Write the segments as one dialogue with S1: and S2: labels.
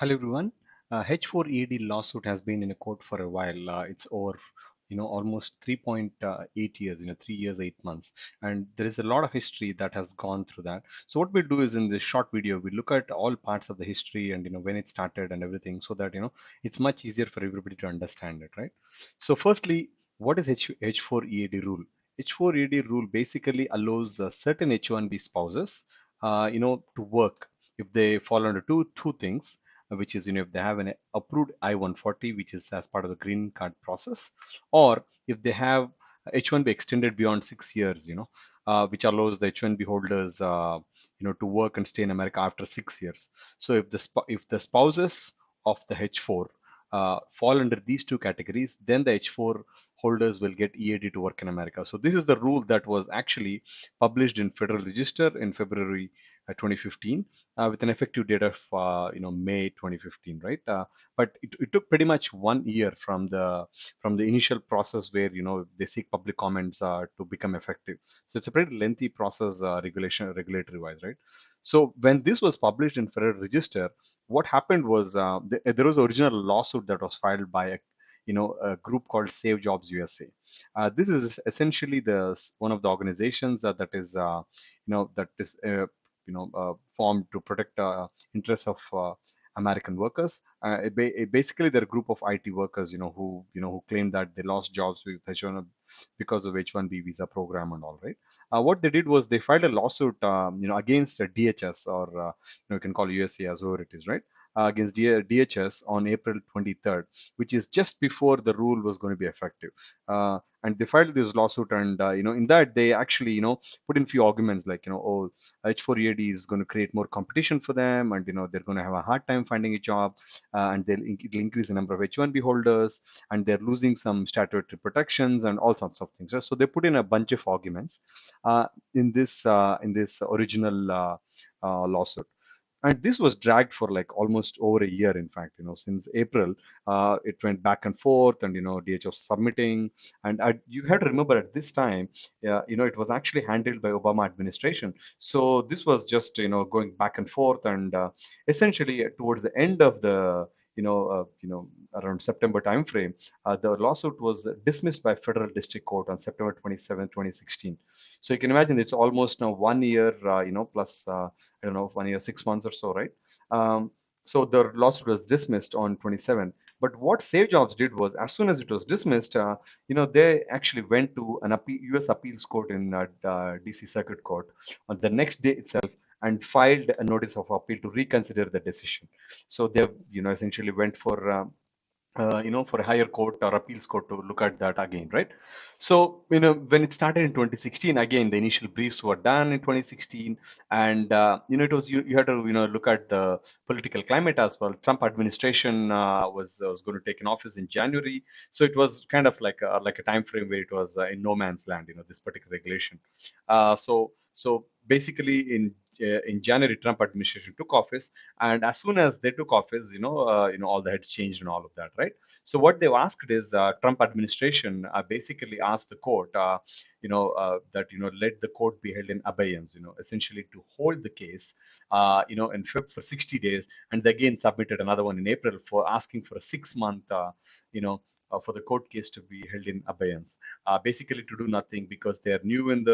S1: Hello everyone. H4 EAD lawsuit has been in a court for a while. It's over, almost 3.8 years, 3 years, 8 months, and there is a lot of history that has gone through that. So what we'll do is in this short video, we look at all parts of the history and when it started and everything, so that it's much easier for everybody to understand it, right? So firstly, what is H4 EAD rule? H4 EAD rule basically allows certain H1B spouses, to work if they fall under two things, which is if they have an approved I-140, which is as part of the green card process, or if they have H-1B extended beyond 6 years, which allows the H-1B holders, to work and stay in America after 6 years. So if the spouses of the H-4 fall under these two categories, then the H-4 holders will get EAD to work in America. So this is the rule that was actually published in Federal Register in February 2015, with an effective date of May 2015, right? But it took pretty much 1 year from the initial process where they seek public comments to become effective. So it's a pretty lengthy process, regulatory wise, right? So when this was published in Federal Register, what happened was there was an original lawsuit that was filed by a group called Save Jobs USA. This is essentially the one of the organizations that is formed to protect interests of American workers. Basically, they're a group of IT workers, who claim that they lost jobs with H1 because of H1B visa program and all, right? What they did was they filed a lawsuit, against DHS, or you can call USA as whoever it is, right? Against DHS on April 23rd, which is just before the rule was going to be effective. And they filed this lawsuit, and in that they actually put in few arguments like oh, H4EAD is going to create more competition for them, and they're going to have a hard time finding a job, and it'll increase the number of H1B holders, and they're losing some statutory protections and all sorts of things. Right? So they put in a bunch of arguments in this original lawsuit, and this was dragged for like almost over a year. In fact, since April, it went back and forth, and DH was submitting. And you had to remember at this time, it was actually handled by Obama administration. So this was just going back and forth, and essentially towards the end of the around September timeframe, the lawsuit was dismissed by federal district court on September 27, 2016. So you can imagine it's almost now 1 year, plus I don't know, 1 year, 6 months or so, right? So the lawsuit was dismissed on 27. But what Save Jobs did was, as soon as it was dismissed, they actually went to an U.S. appeals court in D.C. Circuit Court on the next day itself and filed a notice of appeal to reconsider the decision. So they, essentially went for a higher court or appeals court to look at that again, right? So, when it started in 2016, again, the initial briefs were done in 2016, and it was you had to look at the political climate as well. Trump administration was going to take an office in January, so it was kind of like a time frame where it was in no man's land, this particular regulation. So basically, in January, Trump administration took office, and as soon as they took office, all the heads changed and all of that, right? So what they've asked is, Trump administration basically asked the court, that let the court be held in abeyance, essentially to hold the case, for 60 days, and they again submitted another one in April for asking for a 6 month, for the court case to be held in abeyance, basically to do nothing because they're new in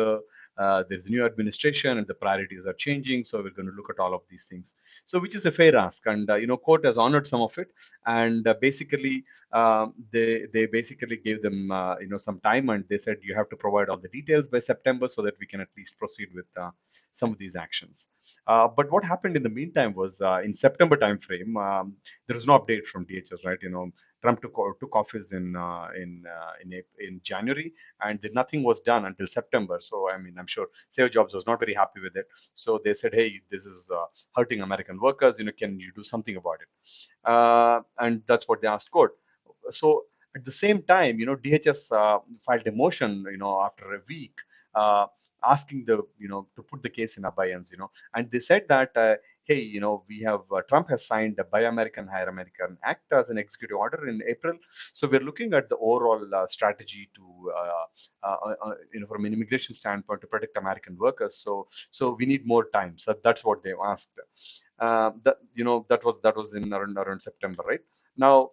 S1: there's a new administration and the priorities are changing. So we're going to look at all of these things. So which is a fair ask, and court has honored some of it, and basically they basically gave them some time, and they said you have to provide all the details by September so that we can at least proceed with some of these actions. But what happened in the meantime was, in September timeframe, there was no update from DHS, right? Trump took office in January, and nothing was done until September. So I mean, I'm sure Save Jobs was not very happy with it. So they said, "Hey, this is hurting American workers. Can you do something about it?" And that's what they asked court. So at the same time, DHS filed a motion, after a week, asking to put the case in abeyance, and they said that, hey, we have Trump has signed the Buy American, Hire American Act as an executive order in April. So we're looking at the overall strategy to, from an immigration standpoint, to protect American workers. So we need more time. So that's what they've asked. That that was in around September, right? Now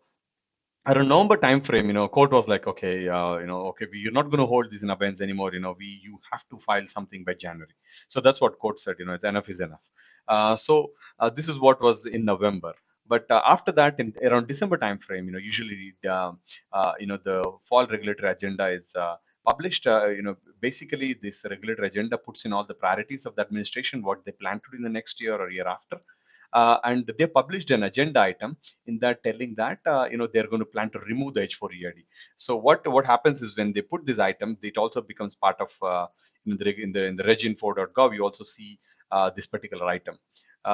S1: around November time frame, court was like, okay, okay, you're not going to hold these in abeyance anymore. You have to file something by January. So that's what court said. It's enough is enough. This is what was in November. But after that, in around December time frame, usually the fall regulatory agenda is published. Basically, this regulatory agenda puts in all the priorities of the administration, what they plan to do in the next year or year after. And they published an agenda item in that telling that they're going to plan to remove the H4 EAD. So what happens is when they put this item, it also becomes part of in the reginfo.gov. You also see this particular item.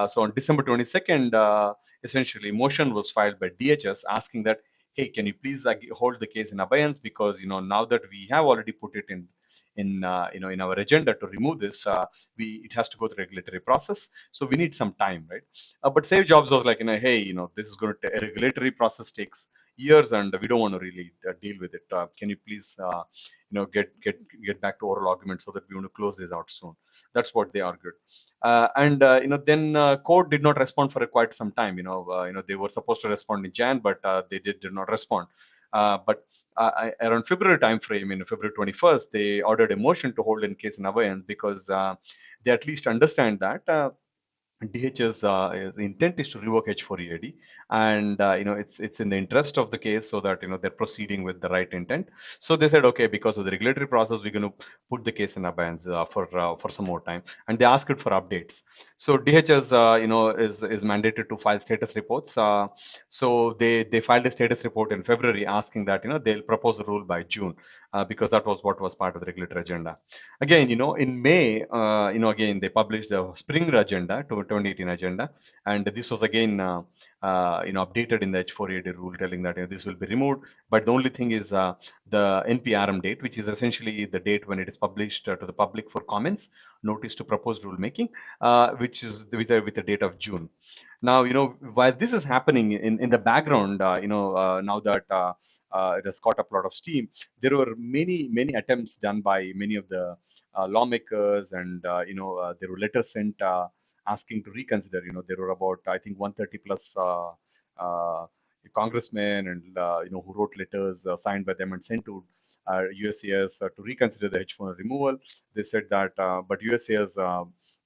S1: So on December 22nd, essentially, motion was filed by DHS asking that, hey, can you please hold the case in abeyance, because now that we have already put it in our agenda to remove this, it has to go through regulatory process. So we need some time, right? But Save Jobs was like, hey, this is going to a regulatory process takes years, and we don't want to really deal with it. Can you please, get back to oral argument so that we want to close this out soon? That's what they argued. And then court did not respond for quite some time. They were supposed to respond in Jan, but they did not respond. But around February time frame, in February 21st, they ordered a motion to hold in case in abeyance, because they at least understand that DH's intent is to revoke H4 EAD, and it's in the interest of the case, so that they're proceeding with the right intent. So they said, okay, because of the regulatory process, we're going to put the case in abeyance for some more time, and they asked it for updates. So DHS is mandated to file status reports. So they filed a status report in February asking that they'll propose a rule by June, because that was what was part of the regulatory agenda. Again, in May, again, they published the spring agenda to 2018 agenda, and this was again, updated in the H480 rule, telling that this will be removed. But the only thing is the NPRM date, which is essentially the date when it is published to the public for comments, notice to proposed rulemaking, which is with a date of June. Now, while this is happening in the background, now that it has caught up a lot of steam, there were many attempts done by many of the lawmakers, and there were letters sent asking to reconsider. There were about, I think, 130 plus congressmen, and who wrote letters signed by them and sent to USCIS to reconsider the H4 removal. They said that, but USCIS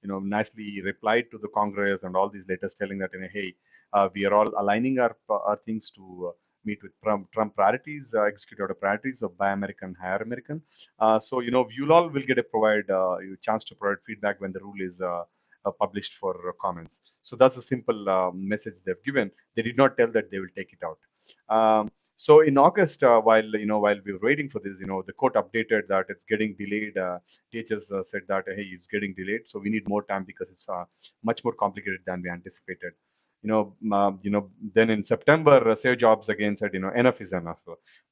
S1: nicely replied to the Congress and all these letters, telling that, hey, we are all aligning our things to meet with Trump priorities, executive order priorities of Buy American, Hire American. So, you all will get a chance to provide feedback when the rule is published for comments. So that's a simple message they've given. They did not tell that they will take it out. So in August, while we were waiting for this, the court updated that it's getting delayed. DHS said that, hey, it's getting delayed, so we need more time because it's much more complicated than we anticipated. Then in September, Save Jobs again said, enough is enough.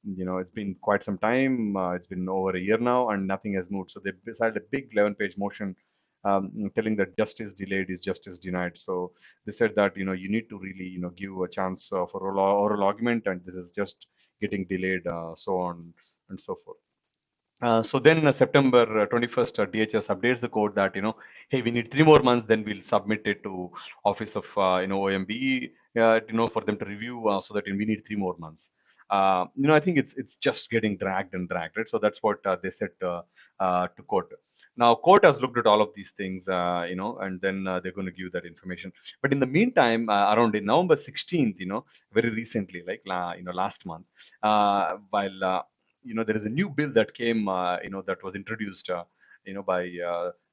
S1: It's been quite some time. It's been over a year now, and nothing has moved. So they decided a big 11-page motion, telling that justice delayed is justice denied. So they said that you need to really give a chance for oral argument, and this is just getting delayed, so on and so forth. So then September 21st, DHS updates the code that, hey, we need 3 more months, then we'll submit it to Office of, OMB, for them to review, so that we need 3 more months. I think it's just getting dragged and dragged, right? So that's what they said to court. Now, court has looked at all of these things, and then they're going to give that information. But in the meantime, around in November 16th, very recently, like, last month, while there is a new bill that came, that was introduced, by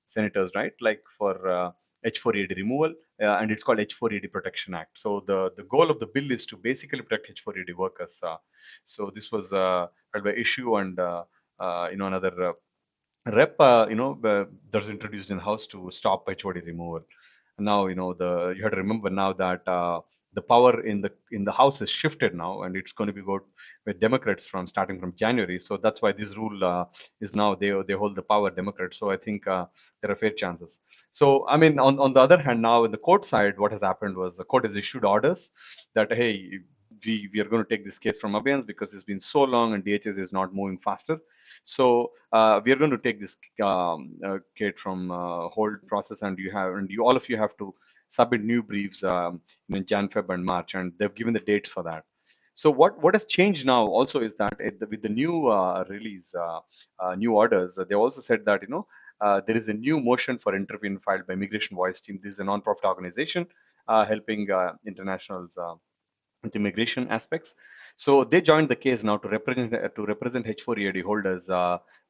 S1: senators, right? Like for H480 removal, and it's called H480 Protection Act. So the goal of the bill is to basically protect H480 workers. So this was held by issue, and another rep, that's introduced in the House to stop H480 removal. Now, you have to remember now that the power in the House is shifted now, and it's going to be go with Democrats from starting from January. So that's why this rule is now they hold the power, Democrats. So I think there are fair chances. So I mean, on the other hand, now in the court side, what has happened was the court has issued orders that, hey, we are going to take this case from abeyance because it's been so long and DHS is not moving faster. So we are going to take this case from hold process, and you all of you have to submit new briefs in Jan, Feb, and March, and they've given the dates for that. So what has changed now also is that with the new release, new orders, they also said that there is a new motion for intervene filed by Immigration Voice Team. This is a non-profit organization helping internationals with immigration aspects. So they joined the case now to represent H4 EAD holders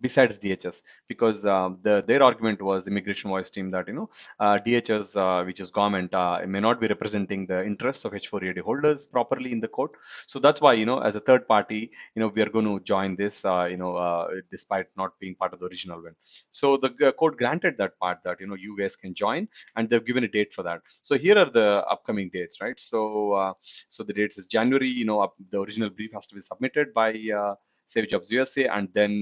S1: besides DHS, because their argument was Immigration Voice Team that DHS, which is government, may not be representing the interests of H4 EAD holders properly in the court. So that's why as a third party, we are going to join this, despite not being part of the original one. So the court granted that part, that you guys can join, and they've given a date for that. So here are the upcoming dates, right? So the dates is January. The original brief has to be submitted by Save Jobs USA, and then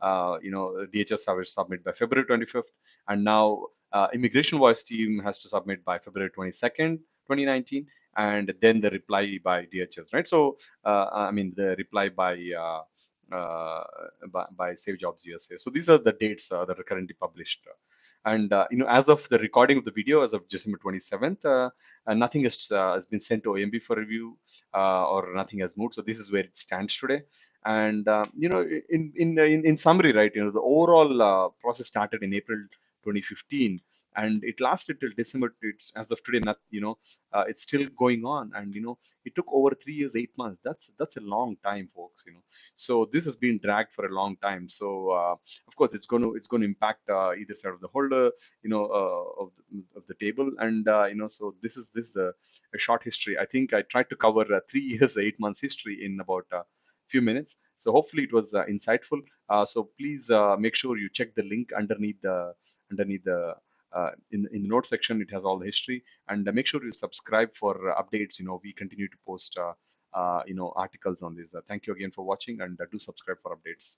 S1: DHS will submit by February 25th, and now Immigration Voice Team has to submit by February 22nd, 2019, and then the reply by DHS, right? So I mean the reply by Save Jobs USA. So these are the dates that are currently published. And as of the recording of the video, as of December 27th, nothing has been sent to OMB for review, or nothing has moved. So this is where it stands today. And in summary, right, the overall process started in April 2015, and it lasted till December. It's as of today, not it's still going on, and it took over 3 years, 8 months. That's a long time, folks. So this has been dragged for a long time. So of course, it's going to impact either side of the holder, of the table, and so this is a short history. I think I tried to cover 3 years, 8 months history in about few minutes. So hopefully it was insightful. So please make sure you check the link underneath the in the notes section. It has all the history, and make sure you subscribe for updates. We continue to post articles on this. Thank you again for watching, and do subscribe for updates.